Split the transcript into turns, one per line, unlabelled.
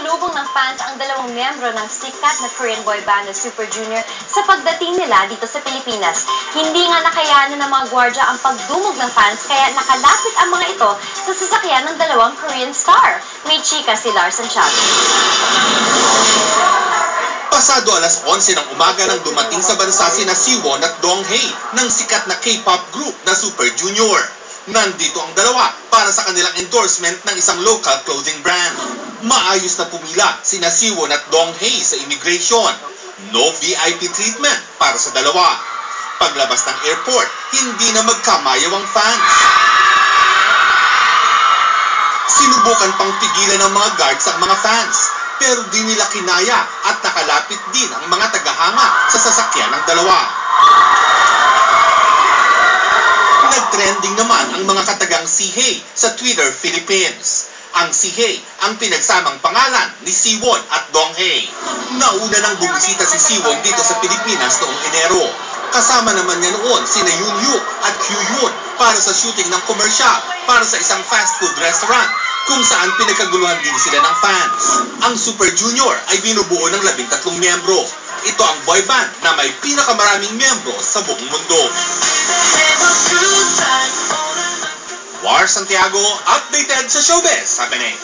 Sinalubong ng fans ang dalawang miyembro ng sikat na Korean boy band na Super Junior sa pagdating nila dito sa Pilipinas. Hindi nga nakayanan ng mga gwardya ang pagdumog ng fans kaya nakalapit ang mga ito sa sasakyan ng dalawang Korean star. May chika si Lars Santiago.
Pasado alas 11 ng umaga nang dumating sa bansa sina Siwon at Donghae ng sikat na K-pop group na Super Junior. Nandito ang dalawa para sa kanilang endorsement ng isang local clothing brand. Maayos na pumila sina Siwon at Donghae sa immigration. No VIP treatment para sa dalawa. Paglabas ng airport, hindi na magkamayaw ang fans. Sinubukan pang pigilan ng mga guards ang mga fans, pero di nila kinaya at nakalapit din ang mga tagahanga sa sasakyan ng dalawa. Nag-trending naman ang mga katagang Sihae sa Twitter Philippines. Ang Sihae ang pinagsamang pangalan ni Siwon at Donghae. Nauna nang bumisita si Siwon dito sa Pilipinas noong Enero. Kasama naman niya noon sina Yoonhyuk at Kyuhyun para sa shooting ng komersyal para sa isang fast food restaurant kung saan pinagkaguluhan din sila ng fans. Ang Super Junior ay binubuo ng 13 miyembro. Ito ang boy band na may pinakamaraming miyembro sa buong mundo. War Santiago, updated sa showbiz happening.